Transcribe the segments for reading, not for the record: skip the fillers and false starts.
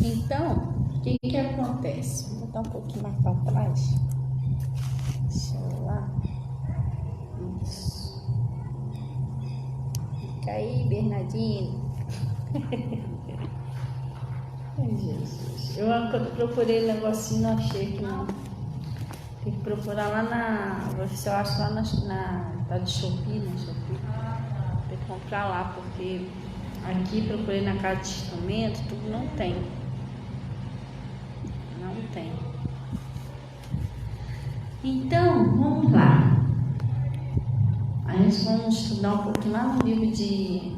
Então, o que que acontece? Vou botar um pouquinho mais para trás. Deixa eu lá. Isso. Fica aí, Bernardinho. Ai, Jesus. Eu procurei um negocinho, não achei que não. Tem que procurar lá na. Vou ver se eu acho lá na tá de Shopee, né? Shopee. Tem que comprar lá, porque aqui procurei na casa de instrumento, tudo não tem. Não tem. Então, vamos lá. A gente vamos estudar um pouquinho lá no livro de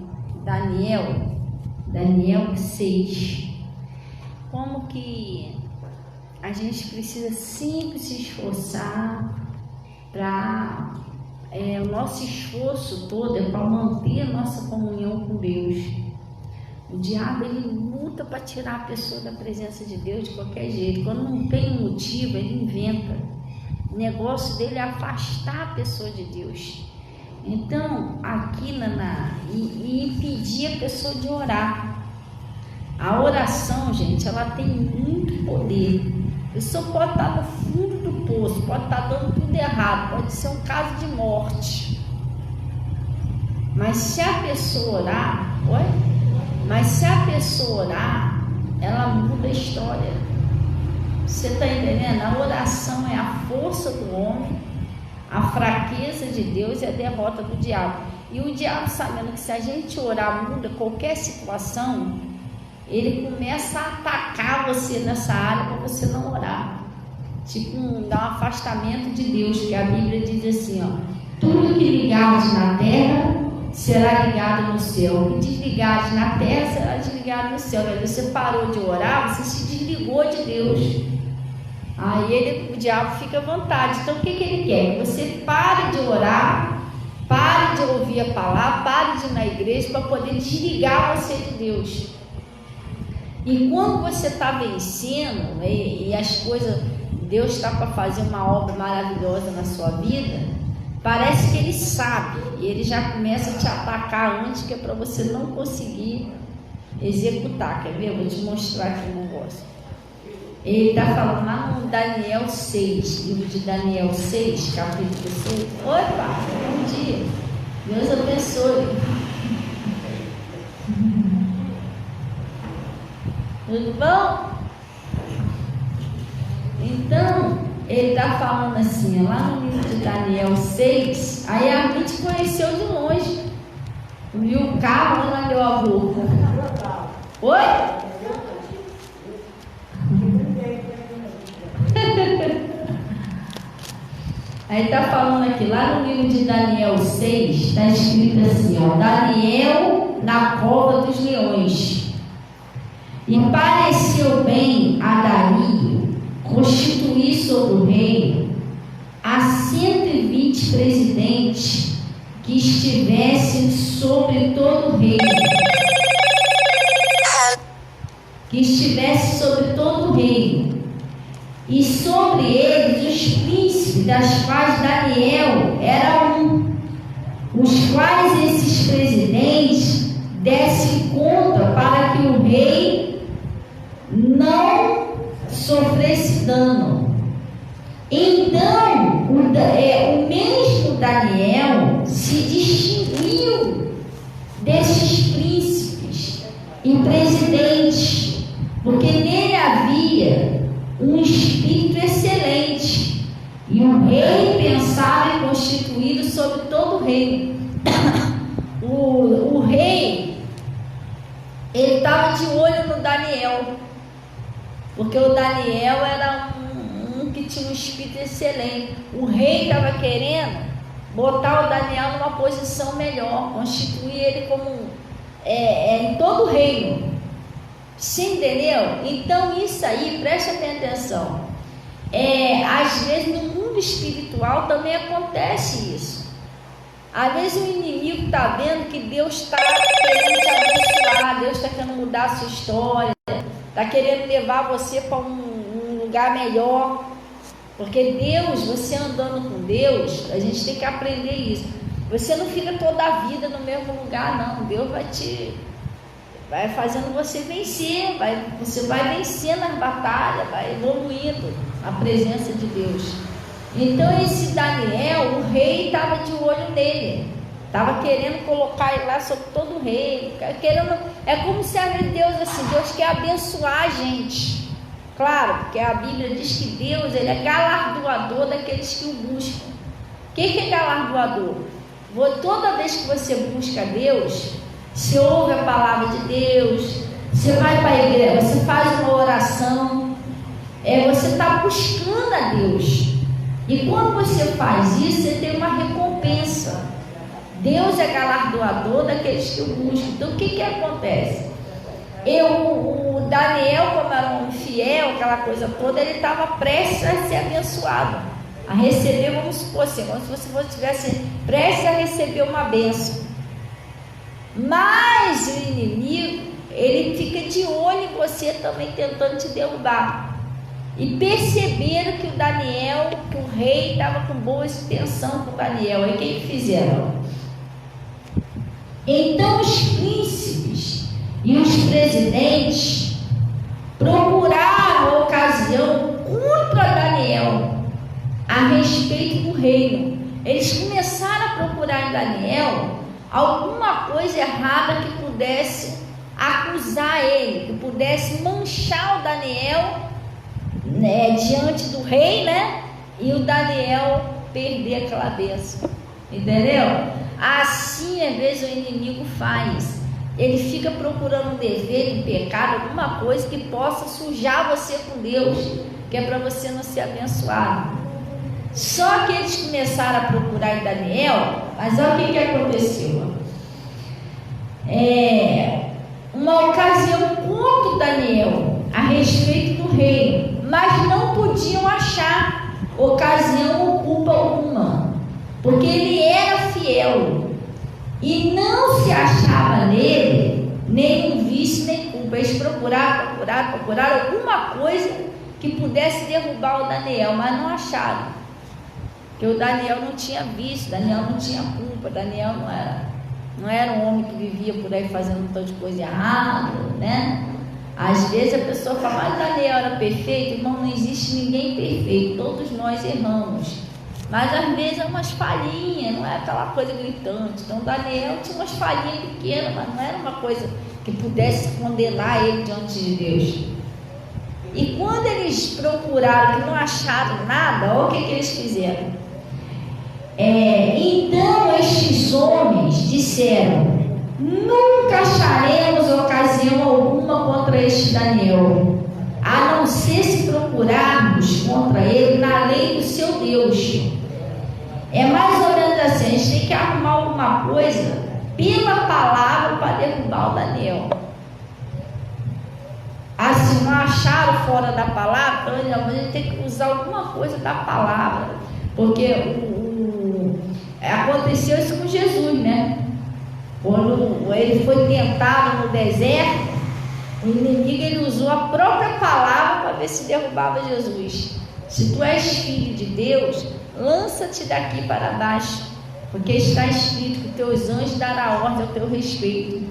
Daniel 6. Como que a gente precisa sempre se esforçar para o nosso esforço todo é para manter a nossa comunhão com Deus. O diabo ele luta para tirar a pessoa da presença de Deus de qualquer jeito. Quando não tem um motivo, ele inventa. O negócio dele é afastar a pessoa de Deus. Então, aqui e impedir a pessoa de orar. A oração, gente, ela tem muito poder. A pessoa pode estar no fundo do poço, pode estar dando tudo errado, pode ser um caso de morte. Mas se a pessoa orar, ela muda a história. Você está entendendo? A oração é a força do homem, a fraqueza de Deus e a derrota do diabo. E o diabo, sabendo que se a gente orar muda qualquer situação, ele começa a atacar você nessa área para você não orar. Tipo, dá um afastamento de Deus, que a Bíblia diz assim, ó: tudo que ligares na terra será ligado no céu, o que desligares na terra será desligado no céu. Aí você parou de orar, você se desligou de Deus. Aí o diabo fica à vontade. Então o que ele quer? Que você pare de orar, pare de ouvir a palavra, pare de ir na igreja para poder desligar você de Deus. E quando você está vencendo, e as coisas, Deus está para fazer uma obra maravilhosa na sua vida, parece que ele sabe, e ele já começa a te atacar antes, que é para você não conseguir executar. Quer ver? Eu vou te mostrar aqui um negócio. Ele está falando lá no Daniel 6, livro de Daniel 6, capítulo 6. Opa, bom dia. Deus abençoe. Tudo bom? Então, ele está falando assim, lá no livro de Daniel 6, aí a gente conheceu de longe. Viu o carro, ela deu a boca. Oi? Aí está falando aqui, lá no livro de Daniel 6, está escrito assim, ó: Daniel na cova dos leões. E pareceu bem a Dario constituir sobre o reino a 120 presidentes que estivessem sobre todo o reino. E sobre eles os príncipes, das quais Daniel era um, os quais esses presidentes dessem conta para que o rei não sofresse dano. Então o mesmo Daniel se distinguiu desses príncipes e presidentes, porque nele havia um espírito excelente, e o rei pensava em constituí-lo sobre todo o reino. O rei, ele estava de olho no Daniel, porque o Daniel era um que tinha um espírito excelente. O rei estava querendo botar o Daniel numa posição melhor, constituir ele como em todo o reino. Você entendeu? Então isso aí, preste atenção. Às vezes no mundo espiritual também acontece isso. Às vezes o inimigo está vendo que Deus está querendo te abençoar, Deus está querendo mudar a sua história, está querendo levar você para um lugar melhor. Porque Deus, você andando com Deus, a gente tem que aprender isso. Você não fica toda a vida no mesmo lugar, não. Deus vai te vai fazendo você vencer, você vai vencendo as batalhas, vai evoluindo na presença de Deus. Então esse Daniel, o rei estava de olho nele, estava querendo colocar ele lá sobre todo o rei, é como se Deus assim, Deus quer abençoar a gente. Claro, porque a Bíblia diz que Deus, ele é galardoador daqueles que o buscam. O que é galardoador? Toda vez que você busca Deus, você ouve a palavra de Deus, você vai para a igreja, você faz uma oração, você está buscando a Deus. E quando você faz isso, você tem uma recompensa. Deus é galardoador daqueles que o buscam. Então o que acontece? O Daniel, como era um homem fiel, aquela coisa toda, ele estava prestes a ser abençoado, a receber, vamos supor assim, como se você estivesse prestes a receber uma bênção. Mas o inimigo, ele fica de olho em você também, tentando te derrubar. E perceberam que o Daniel, que o rei estava com boa intenção com o Daniel. Aí o que fizeram? Então os príncipes e os presidentes procuraram a ocasião contra Daniel a respeito do reino. Eles começaram a procurar em Daniel alguma coisa errada que pudesse acusar ele, que pudesse manchar o Daniel, diante do rei, e o Daniel perder aquela bênção, entendeu? Assim às vezes o inimigo faz, ele fica procurando um dever, um pecado, alguma coisa que possa sujar você com Deus, que é para você não ser abençoado. Só que eles começaram a procurar em Daniel, mas olha o que aconteceu. Uma ocasião contra o Daniel a respeito do reino, mas não podiam achar ocasião ou culpa alguma, porque ele era fiel e não se achava nele nenhum vício nem culpa. Eles procuraram alguma coisa que pudesse derrubar o Daniel, mas não acharam, porque o Daniel não tinha vício, Daniel não tinha culpa, Daniel não era um homem que vivia por aí fazendo um tanto de coisa errada, Às vezes a pessoa fala, mas Daniel era perfeito. Irmão, não existe ninguém perfeito, todos nós erramos, mas às vezes é umas falhinhas, não é aquela coisa gritante. Então Daniel tinha umas falhinhas pequenas, mas não era uma coisa que pudesse condenar ele diante de Deus. E quando eles procuraram e não acharam nada, olha o que eles fizeram. Então estes homens disseram: nunca acharemos ocasião alguma contra este Daniel, a não ser se procurarmos contra ele na lei do seu Deus. É mais ou menos assim, a gente tem que arrumar alguma coisa pela palavra para derrubar o Daniel. Assim, não acharam fora da palavra, então a gente tem que usar alguma coisa da palavra, porque aconteceu isso com Jesus, Quando ele foi tentado no deserto, o inimigo ele usou a própria palavra para ver se derrubava Jesus. Se tu és filho de Deus, lança-te daqui para baixo, porque está escrito que teus anjos darão ordem ao teu respeito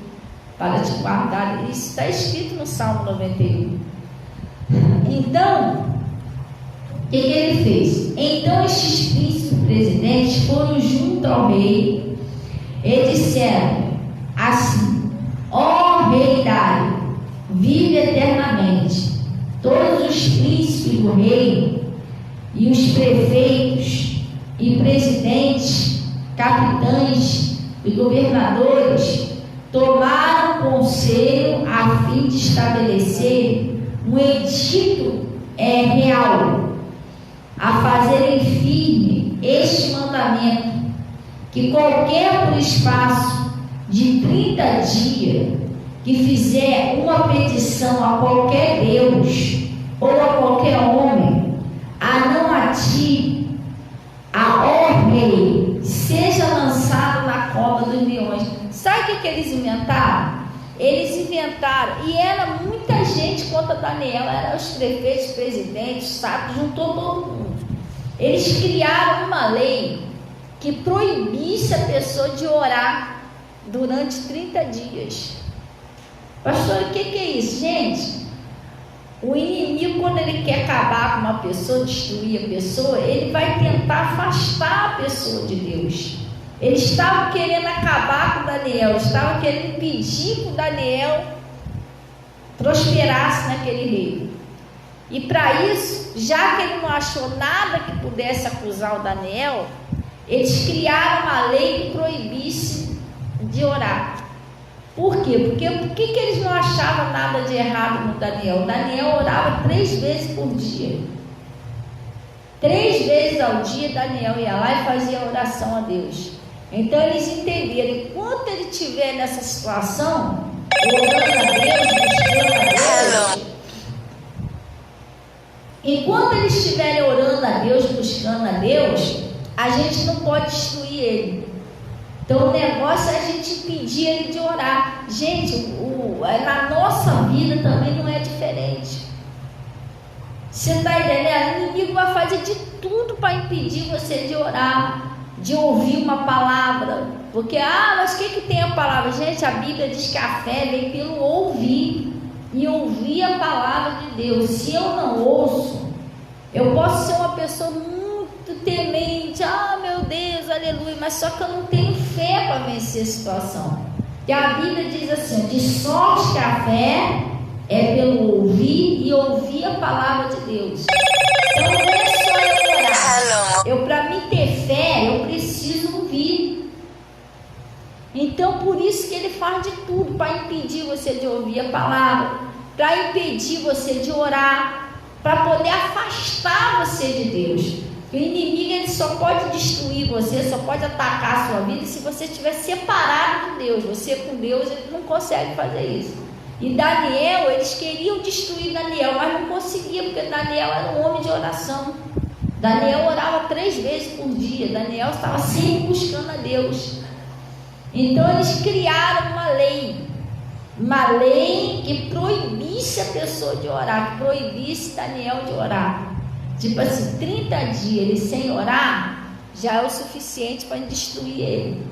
para te guardar. Isso está escrito no Salmo 91. Então, o que ele fez? Então estes príncipes presidentes foram junto ao rei e disseram assim: ó rei Dário, vive eternamente. Todos os príncipes do reino e os prefeitos e presidentes, capitães e governadores tomaram conselho a fim de estabelecer um edito real, a fazerem firme este mandamento, que qualquer por espaço de 30 dias que fizer uma petição a qualquer Deus ou a qualquer homem, a não a ti, ó rei, seja lançado na cova dos leões. Sabe o que eles inventaram? Eles inventaram, e era muita gente contra Daniel, eram os prefeitos, presidentes, sábios, juntou todo mundo. Eles criaram uma lei que proibisse a pessoa de orar durante 30 dias. Pastor, o que é isso? Gente, o inimigo, quando ele quer acabar com uma pessoa, destruir a pessoa, ele vai tentar afastar a pessoa de Deus. Eles estavam querendo acabar com Daniel, estavam querendo impedir que o Daniel prosperasse naquele reino. E para isso, já que ele não achou nada que pudesse acusar o Daniel, eles criaram uma lei que proibisse de orar. Por quê? Porque por que eles não achavam nada de errado no Daniel? O Daniel orava 3 vezes por dia. 3 vezes ao dia Daniel ia lá e fazia oração a Deus. Então eles entenderam, enquanto ele estiver nessa situação, orando a Deus, buscando a Deus, enquanto eles estiverem orando a Deus, buscando a Deus, a gente não pode destruir ele. Então o negócio é a gente impedir ele de orar. Gente, na nossa vida também não é diferente. Você está entendendo? O inimigo vai fazer de tudo para impedir você de orar, de ouvir uma palavra. Porque, mas o que tem a palavra? Gente, a Bíblia diz que a fé vem pelo ouvir. E ouvir a palavra de Deus. Se eu não ouço, eu posso ser uma pessoa muito temente. Meu Deus, aleluia. Mas só que eu não tenho fé para vencer a situação. E a Bíblia diz assim: de sorte que a fé é pelo ouvir e ouvir a palavra de Deus. Então não é só eu orar. Para mim ter fé, eu preciso ouvir. Então por isso que ele faz de tudo para impedir você de ouvir a palavra, para impedir você de orar, para poder afastar você de Deus. O inimigo, ele só pode destruir você, só pode atacar a sua vida se você estiver separado de Deus. Você com Deus, ele não consegue fazer isso. E Daniel, eles queriam destruir Daniel, mas não conseguiam, porque Daniel era um homem de oração. Daniel orava 3 vezes por dia. Daniel estava sempre buscando a Deus. Então eles criaram uma lei que proibisse a pessoa de orar, que proibisse Daniel de orar. Tipo assim, 30 dias ele sem orar, já é o suficiente para destruir ele.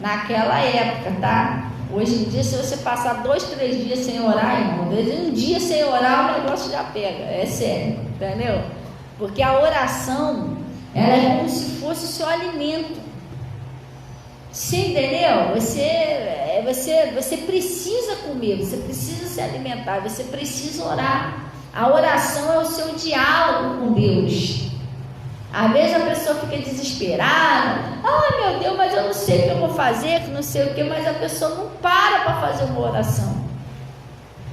Naquela época, tá? Hoje em dia, se você passar 2, 3 dias sem orar, irmão, às vezes um dia sem orar, o negócio já pega. É sério, entendeu? Porque a oração, ela é como se fosse o seu alimento. Você entendeu? Você precisa comer, você precisa se alimentar, você precisa orar. A oração é o seu diálogo com Deus. Às vezes a pessoa fica desesperada. Meu Deus, mas eu não sei o que eu vou fazer, que não sei o que, mas a pessoa não para fazer uma oração.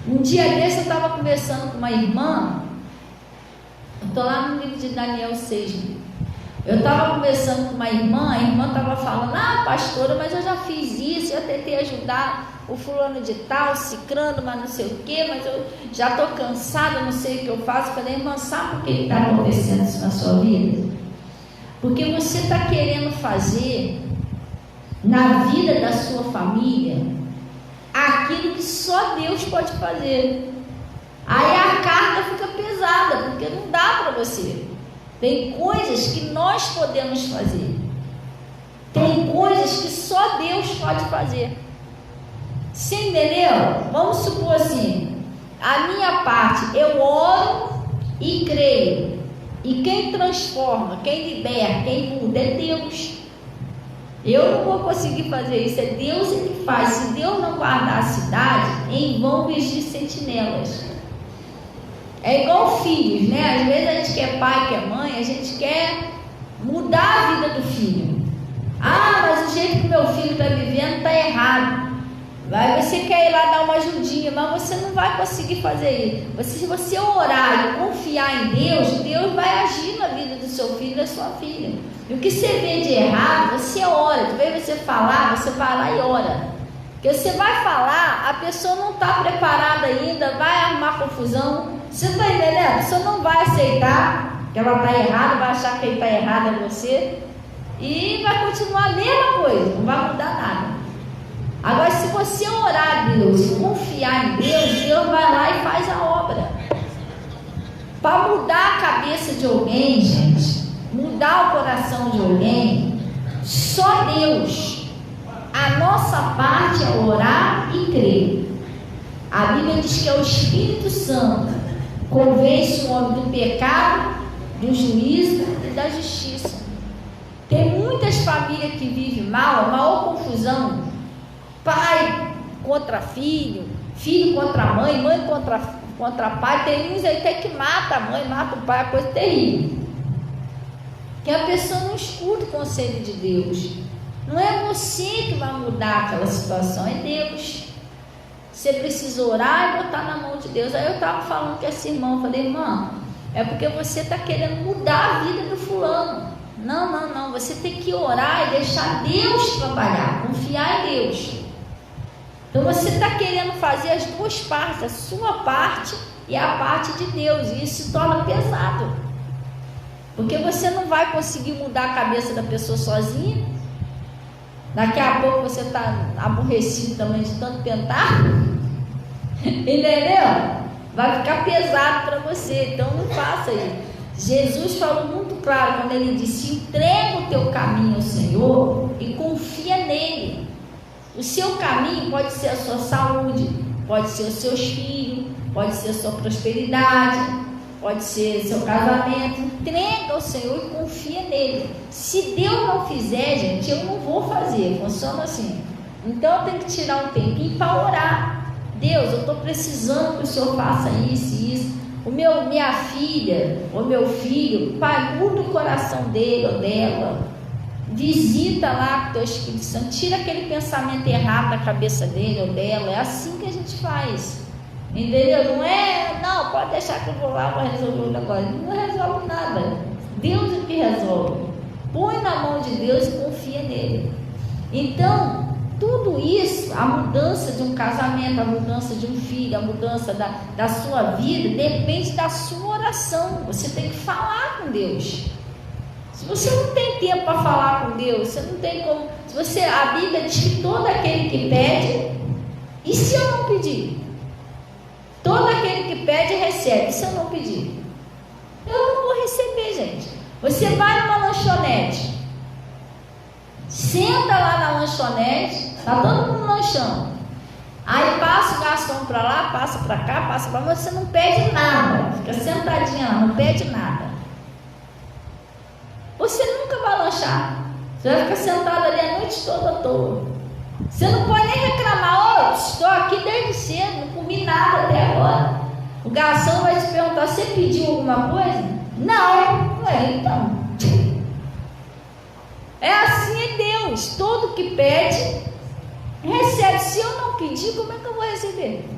Um dia desse eu estava conversando com uma irmã. Eu estou lá no livro de Daniel 6. Eu estava conversando com uma irmã, a irmã estava falando: pastora, mas eu já fiz isso, eu tentei ajudar o fulano de tal, cicrano, mas não sei o que, mas eu já estou cansada, não sei o que eu faço. Eu falei: irmã, sabe por que está acontecendo isso na sua vida? Porque você está querendo fazer na vida da sua família aquilo que só Deus pode fazer. Aí a carga fica pesada, porque não dá para você. Tem coisas que nós podemos fazer, tem coisas que só Deus pode fazer. Você entendeu? Vamos supor assim: a minha parte, eu oro e creio, e quem transforma, quem liberta, quem muda é Deus. Eu não vou conseguir fazer isso, é Deus que faz. Se Deus não guardar a cidade, em vão vigir sentinelas. É igual filhos, né? Às vezes a gente quer pai, quer mãe, a gente quer mudar a vida do filho. Mas o jeito que meu filho está vivendo está errado. Você quer ir lá dar uma ajudinha, mas você não vai conseguir fazer isso. Se você orar e confiar em Deus, Deus vai agir na vida do seu filho e da sua filha. E o que você vê de errado, você ora. Tu vê você falar, você vai lá e ora. Porque você vai falar, a pessoa não está preparada ainda, vai arrumar confusão. Você está entendendo? A pessoa não vai aceitar que ela está errada, vai achar que quem está errado é você, e vai continuar a mesma coisa, não vai mudar nada. Agora, se você orar a Deus e confiar em Deus, Deus vai lá e faz a obra. Para mudar a cabeça de alguém, gente, mudar o coração de alguém, só Deus. A nossa parte é orar e crer. A Bíblia diz que é o Espírito Santo convence o homem do pecado, do juízo e da justiça. Tem muitas famílias que vivem mal, a maior confusão, pai contra filho, filho contra mãe, mãe contra pai. Tem uns aí até que mata a mãe, mata o pai, é coisa terrível, que a pessoa não escuta o conselho de Deus. Não é você que vai mudar aquela situação, é Deus. Você precisa orar e botar na mão de Deus. Aí eu estava falando com essa irmã, eu falei, irmã, é porque você está querendo mudar a vida do fulano. Não, você tem que orar e deixar Deus trabalhar, confiar em Deus. Então você está querendo fazer as duas partes, a sua parte e a parte de Deus, e isso se torna pesado, porque você não vai conseguir mudar a cabeça da pessoa sozinha. Daqui a pouco você está aborrecido também de tanto tentar, entendeu? Vai ficar pesado para você, então não faça isso. Jesus falou muito claro quando ele disse: entrega o teu caminho ao Senhor e confia nele. O seu caminho pode ser a sua saúde, pode ser os seus filhos, pode ser a sua prosperidade, pode ser seu casamento. Entrega ao Senhor e confia nele. Se Deus não fizer, gente, eu não vou fazer. Funciona assim. Então eu tenho que tirar um tempinho para orar. Deus, eu estou precisando que o Senhor faça isso e isso. Minha filha ou meu filho, Pai, muda o coração dele ou dela. Visita lá com o teu Espírito Santo, tira aquele pensamento errado da cabeça dele ou dela. É assim que a gente faz, entendeu? Não, pode deixar que eu vou lá, vou resolver o negócio. Não resolve nada, Deus é que resolve. Põe na mão de Deus e confia nele. Então tudo isso, a mudança de um casamento, a mudança de um filho, a mudança da sua vida, depende da sua oração. Você tem que falar com Deus. Se você não tem tempo para falar com Deus, você não tem como. A Bíblia diz que todo aquele que pede, e se eu não pedir? Todo aquele que pede recebe. E se eu não pedir? Eu não vou receber, gente. Você vai numa lanchonete, senta lá na lanchonete, está todo mundo lanchando. Aí passa o garçom para lá, passa para cá, passa para lá, você não pede nada, fica sentadinha lá, não pede nada. Você nunca vai lanchar, você vai ficar sentado ali a noite toda à toa. Você não pode nem reclamar: estou aqui desde cedo, não comi nada até agora. O garçom vai te perguntar: você pediu alguma coisa? Não. Então, é assim é Deus. Todo que pede recebe. Se eu não pedir, como é que eu vou receber?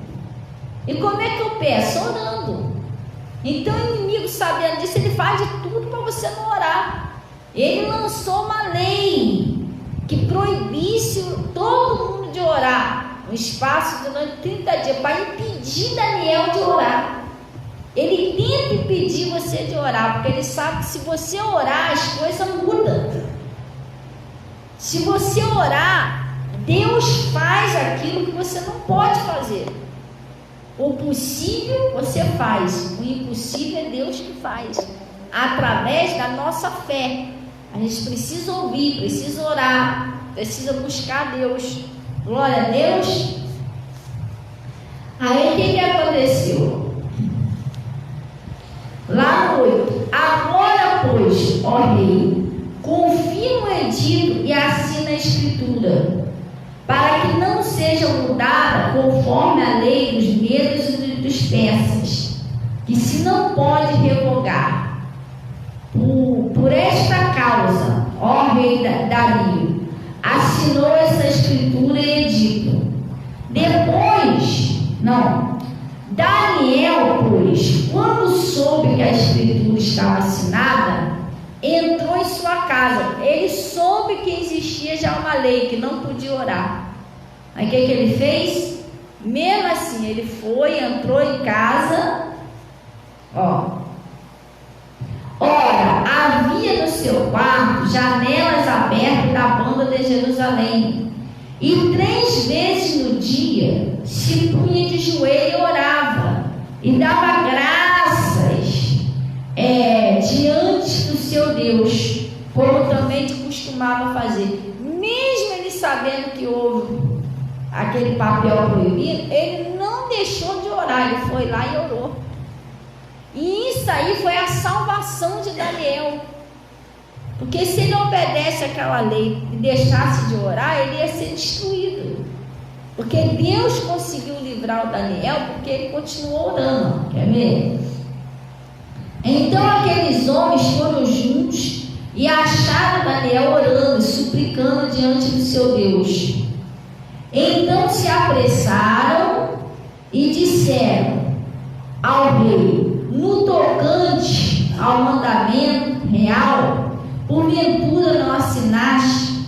E como é que eu peço? Orando. Então o inimigo, sabendo disso, ele faz de tudo para você não orar. Ele lançou uma lei que proibisse todo mundo de orar, um espaço durante 30 dias, para impedir Daniel de orar. Ele tenta impedir você de orar, porque ele sabe que se você orar, as coisas mudam. Se você orar, Deus faz aquilo que você não pode fazer. O possível você faz, o impossível é Deus que faz, através da nossa fé. A gente precisa ouvir, precisa orar, precisa buscar Deus. Glória a Deus. Aí o que aconteceu? Lá no 8: agora, pois, ó rei, confirma o edito e assina a escritura, para que não seja mudada conforme a lei dos medos e dos persas, que se não pode revogar. Por esta causa, ó rei Dario, assinou essa escritura e edito. Daniel, pois, quando soube que a escritura estava assinada, entrou em sua casa. Ele soube que existia já uma lei, que não podia orar. Aí o que ele fez? Mesmo assim, ele foi, entrou em casa. Ora, havia no seu quarto janelas abertas da banda de Jerusalém, e 3 vezes no dia se punha de joelho e orava, e dava graças diante do seu Deus, como também costumava fazer. Mesmo ele sabendo que houve aquele papel proibido, ele não deixou de orar, ele foi lá e orou. E isso aí foi a salvação de Daniel. Porque se ele obedece àquela lei e deixasse de orar, ele ia ser destruído. Porque Deus conseguiu livrar o Daniel porque ele continuou orando. Quer ver? Então aqueles homens foram juntos e acharam Daniel orando e suplicando diante do seu Deus. Então se apressaram e disseram ao rei: no tocante ao mandamento real, porventura não assinaste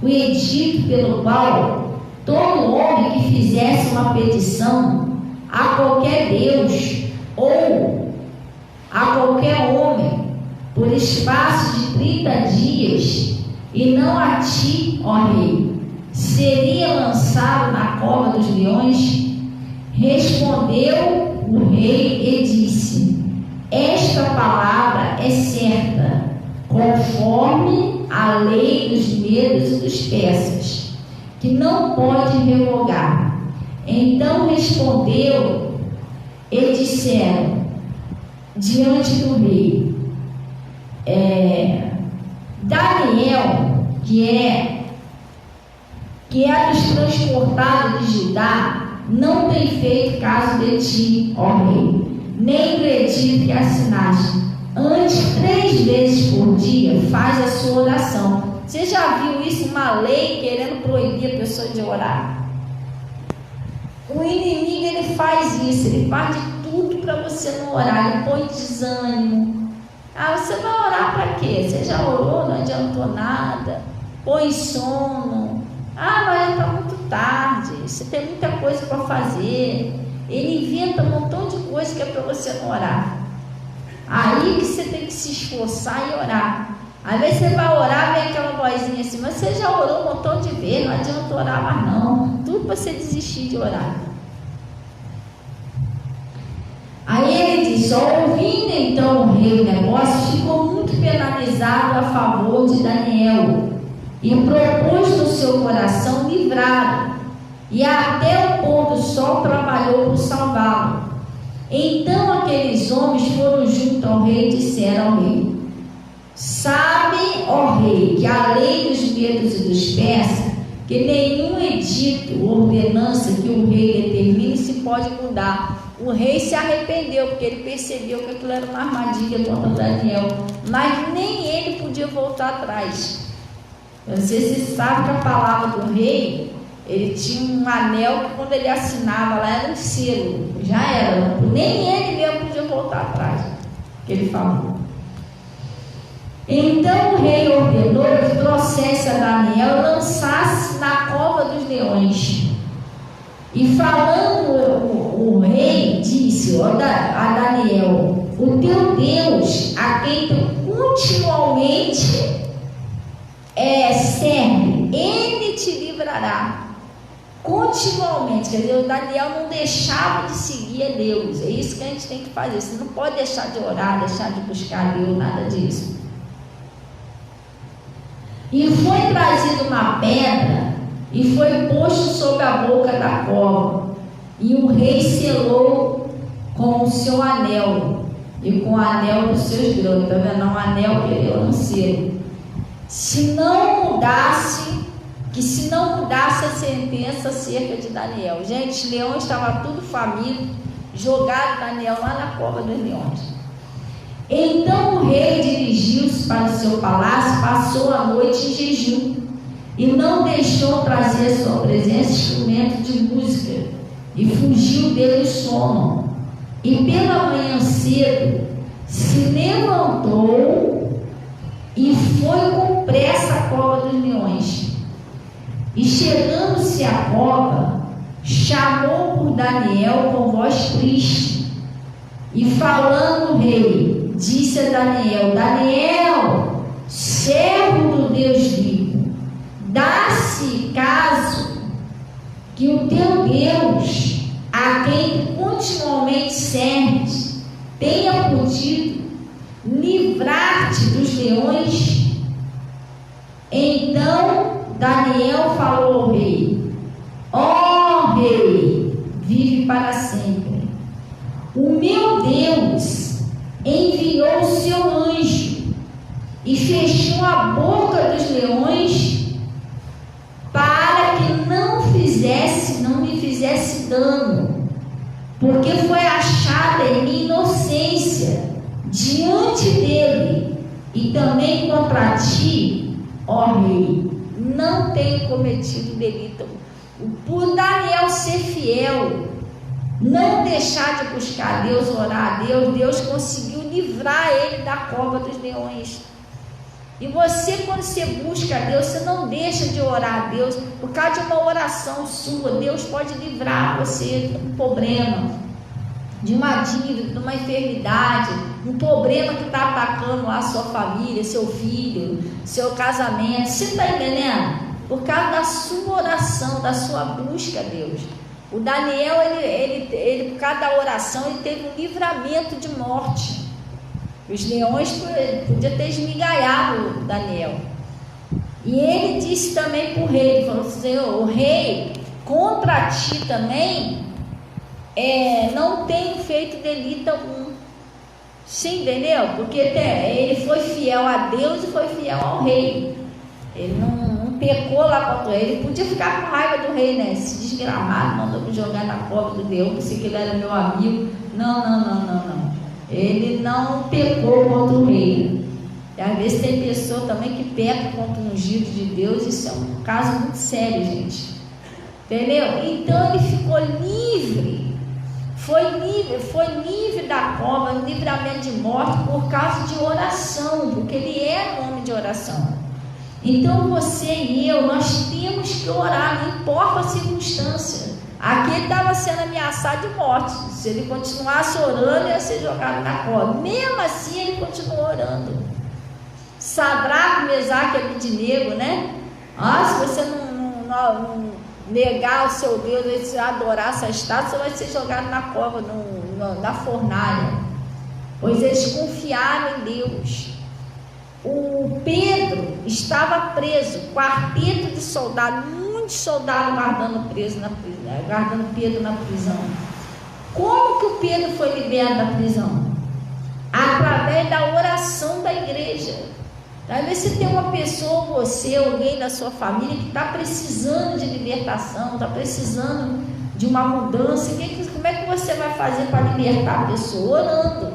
o edito pelo qual todo homem que fizesse uma petição a qualquer Deus ou a qualquer homem por espaço de 30 dias, e não a ti, ó rei, seria lançado na cova dos leões? Respondeu o rei e disse: esta palavra é certa, conforme a lei dos medos e dos persas, que não pode revogar. Então respondeu e disseram diante do rei: Daniel, que é dos transportados de Judá, não tem feito caso de ti, ó rei, nem do edito que assinaste. Antes, 3 vezes por dia, faz a sua oração. Você já viu isso, uma lei querendo proibir a pessoa de orar? O inimigo, ele faz isso, ele faz de tudo para você não orar, ele põe desânimo. Você vai orar para quê? Você já orou, não adiantou nada, põe sono. Mas está muito tarde, você tem muita coisa para fazer. Ele inventa um montão de coisa que é para você não orar. Aí que você tem que se esforçar e orar. Às vezes você vai orar, vem aquela vozinha assim: mas você já orou um montão de vezes, não adianta orar mais não. Tudo para você desistir de orar. Aí ele disse: ouvindo então o rei o negócio, ficou muito penalizado a favor de Daniel e propôs no seu coração livrá-lo, e até o pôr do sol trabalhou por salvá-lo. Então aqueles homens foram junto ao rei e disseram ao rei: sabe, ó rei, que a lei dos medos e dos persas, que nenhum edito ou ordenança que o rei determine se pode mudar. O rei se arrependeu, porque ele percebeu que aquilo era uma armadilha contra Daniel, mas nem ele podia voltar atrás. Você sabe que a palavra do rei, ele tinha um anel que quando ele assinava lá era um selo, já era, nem ele mesmo podia voltar atrás, que ele falou. Então o rei ordenou que trouxesse a Daniel e lançasse na cova dos leões. E falando o rei, disse a Daniel: o teu Deus, a quem tu continuamente serve, ele te livrará. Continuamente, quer dizer, o Daniel não deixava de seguir a Deus. É isso que a gente tem que fazer. Você não pode deixar de orar, deixar de buscar a Deus, nada disso. E foi trazida uma pedra e foi posto sobre a boca da cova, e o rei selou com o seu anel e com o anel dos seus grãos. Está vendo? Um anel que ele não selo. Se não mudasse a sentença acerca de Daniel. Gente, os leões estavam tudo famintos, jogaram Daniel lá na cova dos leões. Então o rei dirigiu-se para o seu palácio, passou a noite em jejum e não deixou trazer à sua presença instrumento de música, e fugiu dele o sono. E pela manhã cedo se levantou e foi com pressa à cova dos leões. E chegando-se à cova, chamou por Daniel com voz triste, e falando o rei, disse a Daniel: Daniel, servo do Deus vivo, dá-se caso que o teu Deus, a quem tu continuamente serves, tenha podido livrar-te dos leões? Então Daniel falou ao rei: ó rei, vive para sempre. O meu Deus enviou o seu anjo e fechou a boca dos leões para que não me fizesse dano, porque foi achada em minha inocência diante dele, e também contra ti, ó rei, não tenho cometido delito. Por Daniel ser fiel, não deixar de buscar a Deus, orar a Deus, Deus conseguiu livrar ele da cova dos leões. E você, quando você busca a Deus, você não deixa de orar a Deus. Por causa de uma oração sua, Deus pode livrar você de um problema, de uma dívida, de uma enfermidade, um problema que está atacando a sua família, seu filho, seu casamento. Você está entendendo? Por causa da sua oração, da sua busca a Deus. O Daniel, ele por causa da oração, ele teve um livramento de morte. Os leões podiam ter esmigalhado o Daniel. E ele disse também para o rei, ele falou assim: o rei, contra ti também, não tenho feito delito algum. Sim, entendeu? Porque ele foi fiel a Deus e foi fiel ao rei. Ele não pecou lá contra ele. Ele podia ficar com raiva do rei, né? Esse desgramado mandou me jogar na cova do leão, pensei que ele era meu amigo. Não. Ele não pecou contra o rei. E às vezes tem pessoa também que peca contra o ungido de Deus. Isso é um caso muito sério, gente. Entendeu? Então ele ficou livre. Foi livre da cova, um livramento de morte por causa de oração, porque ele é um homem de oração. Então você e eu, nós temos que orar, não importa a circunstância. Aqui ele estava sendo ameaçado de morte. Se ele continuasse orando, ia ser jogado na cova. Mesmo assim, ele continuou orando. Sadraque, Mesaque e Abednego, né? Se você não negar o seu Deus, se adorar essa estátua, você vai ser jogado na cova, na fornalha. Pois eles confiaram em Deus. O Pedro estava preso, quarteto de soldados, muitos soldados guardando Pedro na prisão. Como que o Pedro foi liberto da prisão? Através da oração da igreja. Às vezes você tem uma pessoa, você, alguém da sua família que está precisando de libertação, está precisando de uma mudança. Como é que você vai fazer para libertar a pessoa? Orando.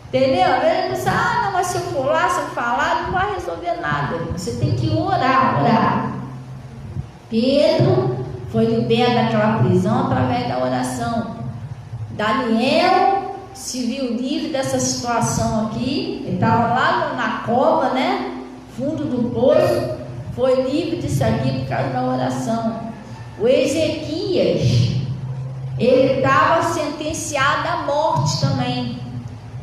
Entendeu? Às vezes você pensa, mas se eu for lá, se eu falar, não vai resolver nada. Você tem que orar. Pedro foi liberto daquela prisão através da oração. Daniel se viu livre dessa situação aqui. Ele estava lá na cova, né? Fundo do poço. Foi livre disso aqui por causa da oração. O Ezequias, ele estava sentenciado à morte também.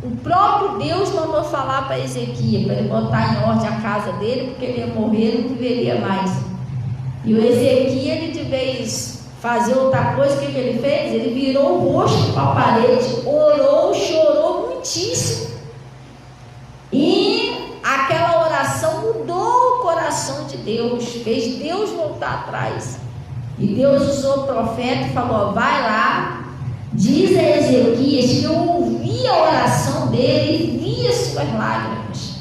O próprio Deus mandou falar para Ezequias, para ele botar em ordem a casa dele, porque ele ia morrer, não viveria mais. E o Ezequias, ele de vez fazer outra coisa, o que ele fez? Ele virou o rosto para a parede, orou, chorou muitíssimo. E aquela oração mudou o coração de Deus, fez Deus voltar atrás. E Deus usou o profeta e falou: vai lá, diz a Ezequias que eu ouvi a oração dele e vi as suas lágrimas.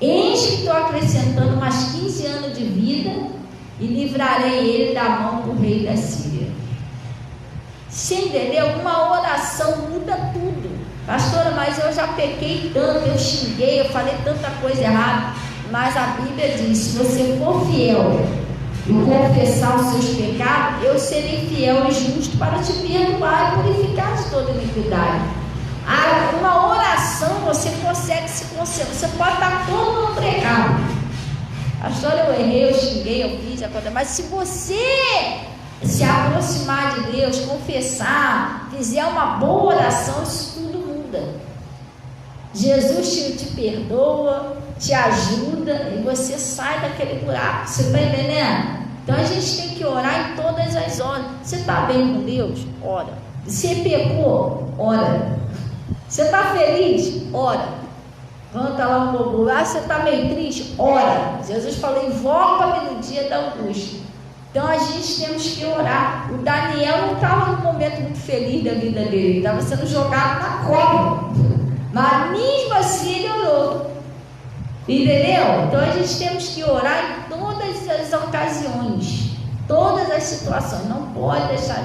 Eis que estou acrescentando mais 15 anos de vida e livrarei ele da mão do rei da Síria. Você entendeu? Uma oração muda tudo. Pastora, mas eu já pequei tanto, eu xinguei, eu falei tanta coisa errada. Mas a Bíblia diz: se você for fiel e confessar os seus pecados, eu serei fiel e justo para te perdoar e purificar de toda iniquidade. Uma oração você consegue se conservar. Você pode estar todo no pecado. A história eu errei, eu xinguei, eu fiz a coisa. Mas se você se aproximar de Deus, confessar, fizer uma boa oração, isso tudo muda. Jesus te perdoa, te ajuda e você sai daquele buraco. Você está entendendo? Então a gente tem que orar em todas as horas. Você está bem com Deus? Ora. Você pecou? Ora. Você está feliz? Ora. Canta lá um pouco. Você está meio triste? Ora. Jesus falou: invoca-me no dia da angústia. Então a gente temos que orar. O Daniel não estava num momento muito feliz da vida dele, ele estava sendo jogado na cova, mas mesmo assim ele orou. Entendeu? Então a gente temos que orar em todas as ocasiões, todas as situações. Não pode deixar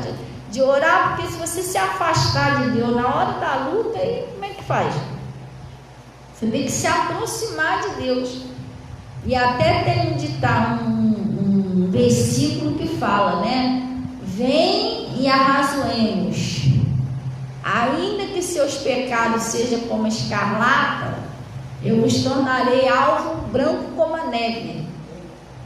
de orar, porque se você se afastar de Deus na hora da luta, aí como é que faz? Você tem que se aproximar de Deus. E até tem um versículo que fala, né? Vem e arrazoemos, ainda que seus pecados sejam como a escarlata, eu os tornarei alvo branco como a neve.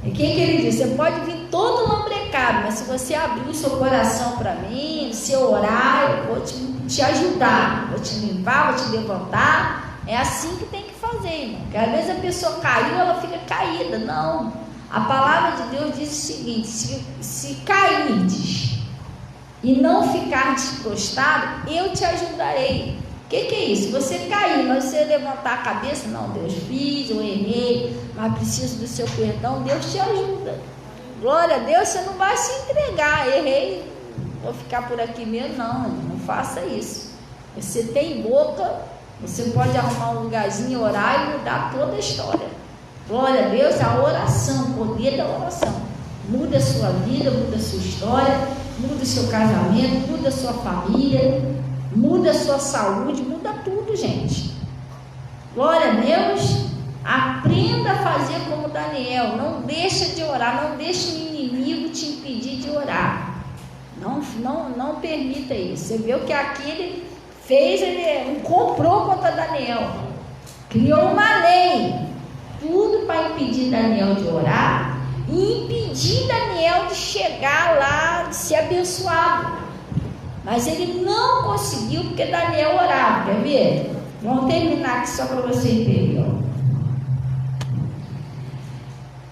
E o que ele diz? Você pode vir todo lambrecado, mas se você abrir o seu coração para mim, se eu orar, eu vou te ajudar, vou te limpar, vou te levantar. É assim que tem que fazer, irmão. Porque às vezes a pessoa caiu, ela fica caída. Não. A palavra de Deus diz o seguinte: se cairdes e não ficardes prostrado, eu te ajudarei. O que é isso? Você cair, mas você levantar a cabeça, não, Deus, fiz, eu errei, mas preciso do seu perdão, Deus te ajuda. Glória a Deus, você não vai se entregar, errei, vou ficar por aqui mesmo, não faça isso. Você tem boca, você pode arrumar um lugarzinho, orar e mudar toda a história. Glória a Deus, a oração, o poder da oração. Muda a sua vida, muda a sua história, muda o seu casamento, muda a sua família, muda a sua saúde, muda tudo, gente. Glória a Deus. Aprenda a fazer como Daniel. Não deixa de orar, não deixe o inimigo te impedir de orar. Não permita isso. Você viu que aqui ele fez, ele comprou contra Daniel. Criou uma lei. Tudo para impedir Daniel de orar e impedir Daniel de chegar lá, de ser abençoado. Mas ele não conseguiu, porque Daniel orava. Quer ver? Vamos terminar aqui só para você entender.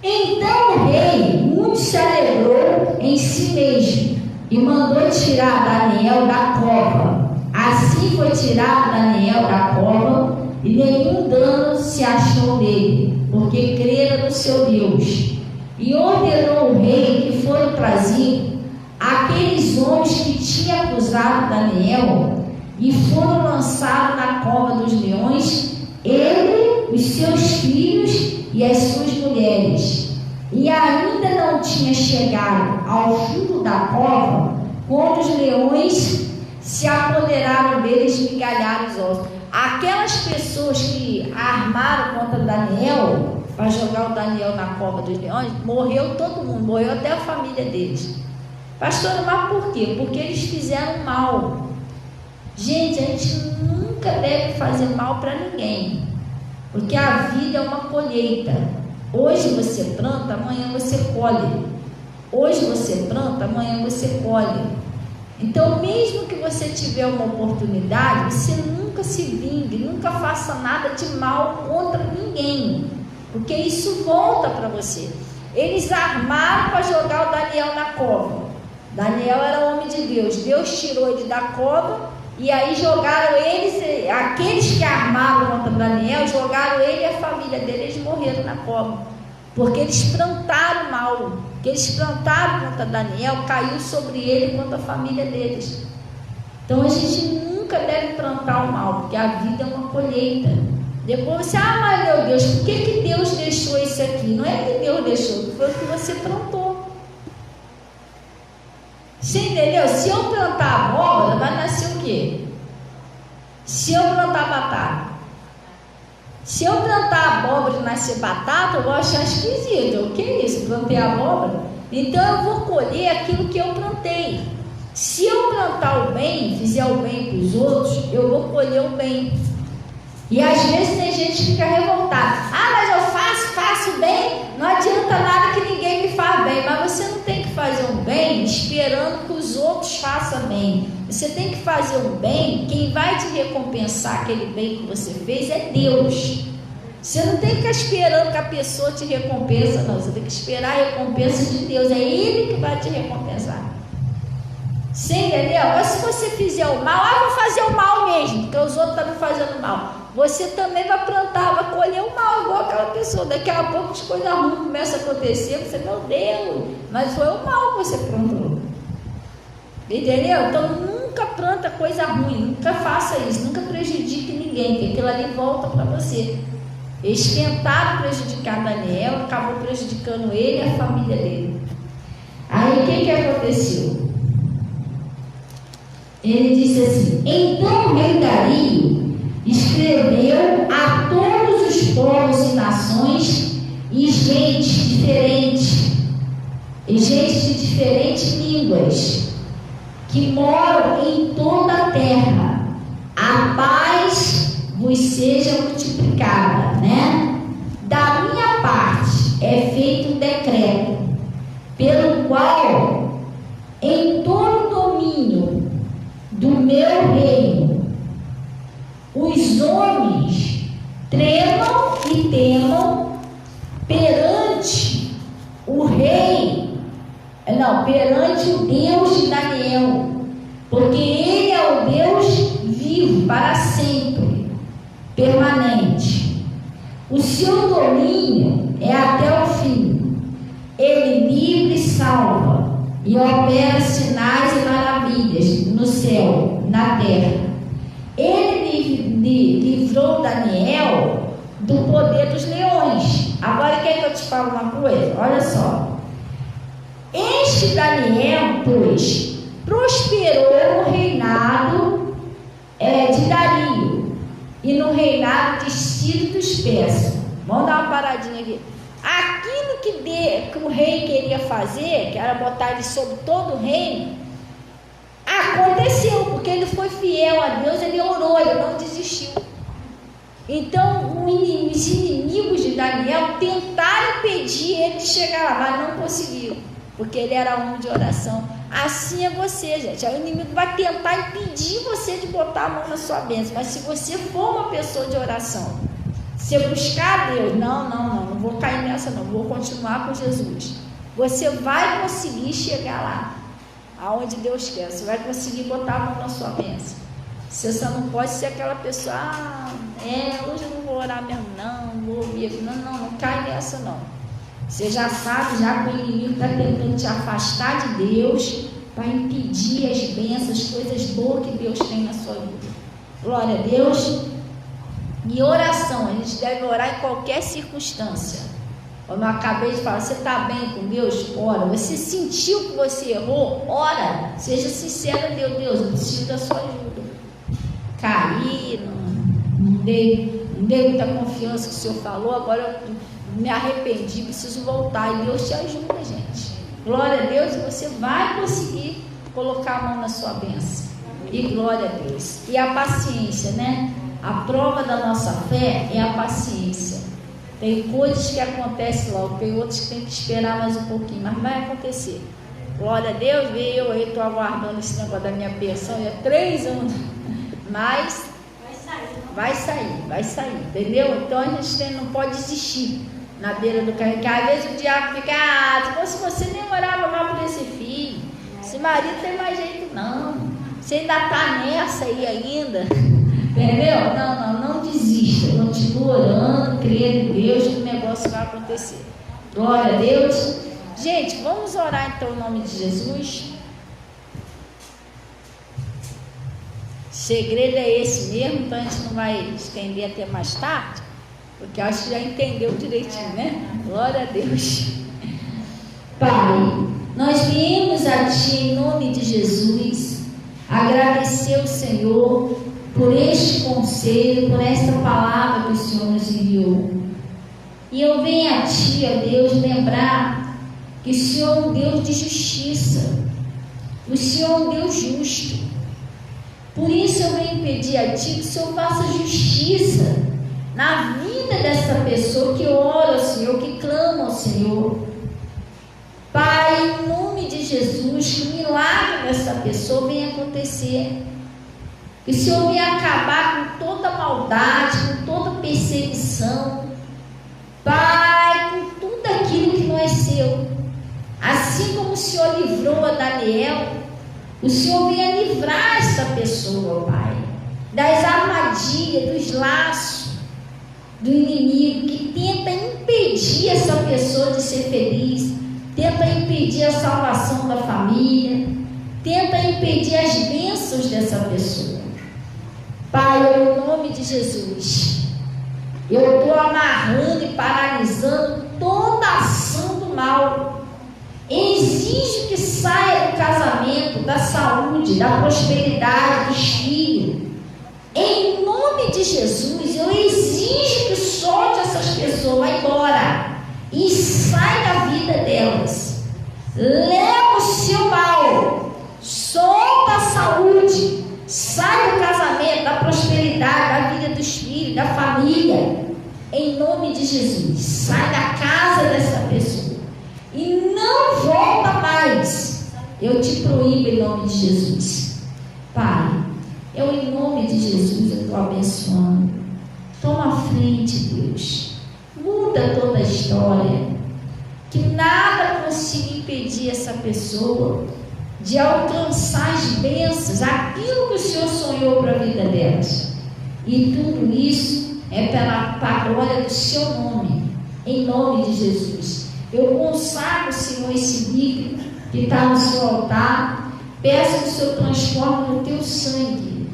Então o rei muito se alegrou em si mesmo e mandou tirar Daniel da cova. Assim foi tirado Daniel da cova e nenhum dano se achou nele, porque crera no seu Deus. E ordenou o rei que foram trazidos aqueles homens que tinham acusado Daniel e foram lançados na cova dos leões, ele, os seus filhos e as suas mulheres. E ainda não tinha chegado ao fundo da cova, quando os leões se apoderaram deles e migalharam os ossos. Aquelas pessoas que armaram contra Daniel, para jogar o Daniel na cova dos leões, morreu todo mundo, morreu até a família deles. Pastora, mas por quê? Porque eles fizeram mal. Gente, a gente nunca deve fazer mal para ninguém, porque a vida é uma colheita. Hoje você planta, amanhã você colhe. Hoje você planta, amanhã você colhe. Então, mesmo que você tiver uma oportunidade, você nunca se vingue, nunca faça nada de mal contra ninguém, porque isso volta para você. Eles armaram para jogar o Daniel na cova. Daniel era homem de Deus. Deus tirou ele da cova e aí jogaram eles, aqueles que armaram contra Daniel, jogaram ele e a família dele, eles morreram na cova, porque eles plantaram mal, que eles plantaram contra Daniel, caiu sobre ele contra a família deles. Então a gente nunca deve plantar o mal, porque a vida é uma colheita. Depois você, mas meu Deus, por que Deus deixou isso aqui? Não é que Deus deixou, foi o que você plantou. Você entendeu? Se eu plantar abóbora, vai nascer o quê? Se eu plantar batata, se eu plantar abóbora e nascer batata, eu vou achar esquisito. O que é isso? Plantei abóbora? Então eu vou colher aquilo que eu plantei. Se eu plantar o bem, fizer o bem para os outros, eu vou colher o bem. E às vezes tem gente que fica revoltada. Mas eu faço bem, não adianta nada que ninguém me faz bem. Mas você não tem que fazer um bem esperando que os outros façam bem. Você tem que fazer um bem, quem vai te recompensar aquele bem que você fez é Deus. Você não tem que ficar esperando que a pessoa te recompensa, não. Você tem que esperar a recompensa de Deus. É Ele que vai te recompensar. Você entendeu? Mas se você fizer o mal, vou fazer o mal mesmo, porque os outros estão me fazendo mal. você também vai plantar, vai colher o mal, igual aquela pessoa. Daqui a pouco as coisas ruins começam a acontecer, você, meu Deus, mas foi o mal que você plantou. Entendeu? Então nunca planta coisa ruim, nunca faça isso, nunca prejudique ninguém, porque aquilo ali volta para você. Eles tentaram prejudicar Daniel, acabou prejudicando ele e a família dele. Aí o que aconteceu? Ele disse assim: então o rei Dario escreveu a todos os povos e nações e gente de diferentes línguas que moram em toda a terra, a paz vos seja multiplicada, né? Da minha parte é feito um decreto, pelo qual em todo o domínio do meu reino os homens tremam e temam perante o rei, perante o Deus de Daniel, porque ele é o Deus vivo para sempre, permanente. O seu domínio é até o fim. Ele livra e salva e opera sinais e maravilhas no céu, na terra. Ele livrou Daniel do poder dos leões. Agora quer que eu te fale uma coisa? Olha só. Este Daniel, pois, prosperou no reinado de Dario e no reinado de Ciro dos Persas. Vamos dar uma paradinha aqui. Aquilo que o rei queria fazer, que era botar ele sobre todo o reino, aconteceu, porque ele foi fiel a Deus, ele orou, ele não desistiu. Então, os inimigos de Daniel tentaram impedir ele de chegar lá, mas não conseguiram, porque ele era homem de oração. Assim é você, gente. O inimigo vai tentar impedir você de botar a mão na sua bênção, mas se você for uma pessoa de oração, se buscar a Deus, não vou cair nessa não, vou continuar com Jesus, você vai conseguir chegar lá, aonde Deus quer, você vai conseguir botar a mão na sua bênção. Você só não pode ser aquela pessoa, hoje eu não vou orar mesmo, não vou ouvir, não cai nessa não. Você já sabe, já que o inimigo está tentando te afastar de Deus, para impedir as bênçãos, as coisas boas que Deus tem na sua vida. Glória a Deus. E oração, a gente deve orar em qualquer circunstância. Como eu acabei de falar, você está bem com Deus? Ora. Você sentiu que você errou? Ora. Seja sincero a Deus. Deus, eu preciso da sua ajuda. Caí, não dei muita confiança que o Senhor falou, agora eu me arrependi, preciso voltar. E Deus te ajuda, gente. Glória a Deus, e você vai conseguir colocar a mão na sua bênção. E glória a Deus. E a paciência, né? A prova da nossa fé é a paciência. Tem coisas que acontecem logo, tem outras que tem que esperar mais um pouquinho, mas vai acontecer. Glória a Deus, eu estou aguardando esse negócio da minha pensão há 3 anos, mas vai sair, entendeu? Então a gente não pode desistir na beira do caminho, porque às vezes o diabo fica, se você nem orava mal por esse filho, esse marido não tem mais jeito não, você ainda está nessa aí ainda. Entendeu? Não desista. Continua orando, crendo em Deus, que o negócio vai acontecer. Glória a Deus. Gente, vamos orar então em nome de Jesus. O segredo é esse mesmo, então a gente não vai estender até mais tarde, porque acho que já entendeu direitinho, né? Glória a Deus. Pai, nós viemos a Ti em nome de Jesus, agradecer o Senhor por este conselho, por esta palavra que o Senhor nos enviou. E eu venho a Ti, ó Deus, lembrar que o Senhor é um Deus de justiça, o Senhor é um Deus justo. Por isso eu venho pedir a Ti que o Senhor faça justiça na vida dessa pessoa que ora ao Senhor, que clama ao Senhor. Pai, em nome de Jesus, que o milagre dessa pessoa venha acontecer. Que o Senhor venha acabar com toda maldade, com toda perseguição. Pai, com tudo aquilo que não é seu. Assim como o Senhor livrou a Daniel, o Senhor venha livrar essa pessoa, Pai. das armadilhas, dos laços do inimigo que tenta impedir essa pessoa de ser feliz, tenta impedir a salvação da família, tenta impedir as bênçãos dessa pessoa. Pai, em nome de Jesus, eu estou amarrando e paralisando toda a ação do mal. Exijo que saia do casamento, da saúde, da prosperidade dos filhos. Em nome de Jesus, eu exijo que solte essas pessoas, vai embora e sai da vida delas. Leva o seu mal, solta a saúde, sai do casamento, da prosperidade, da vida dos filhos, da família. Em nome de Jesus, sai da casa dessa pessoa e não volta mais. Eu te proíbo em nome de Jesus. Pai, eu em nome de Jesus eu estou abençoando. Toma a frente, Deus. Muda toda a história. Que nada consiga impedir essa pessoa de alcançar as bênçãos, aquilo que o Senhor sonhou para a vida delas. E tudo isso é para a glória do seu nome. Em nome de Jesus. Eu consagro, Senhor, esse líquido que está no seu altar. Peço que o Senhor transforme no teu sangue.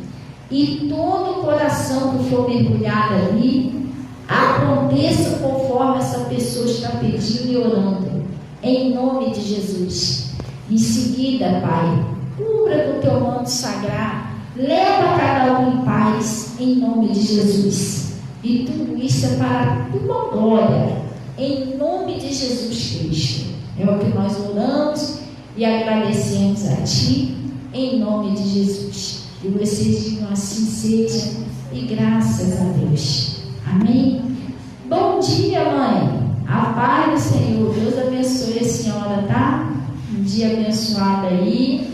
E todo o coração que for mergulhado ali, aconteça conforme essa pessoa está pedindo e orando. Em nome de Jesus. Em seguida, Pai, cubra com teu manto sagrado. Leva cada um em paz. Em nome de Jesus. E tudo isso é para a tua glória. Em nome de Jesus Cristo. É o que nós oramos e agradecemos a Ti. Em nome de Jesus. Que vocês digam assim seja, e graças a Deus. Amém? Bom dia, mãe. A paz do Senhor. Deus abençoe a senhora, tá? Um dia abençoado aí.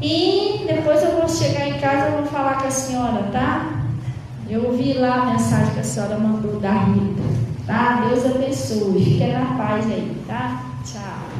E depois eu vou chegar em casa e vou falar com a senhora, tá? Eu ouvi lá a mensagem que a senhora mandou da Rita, tá? Deus abençoe. Fica na paz aí, tá? Tchau.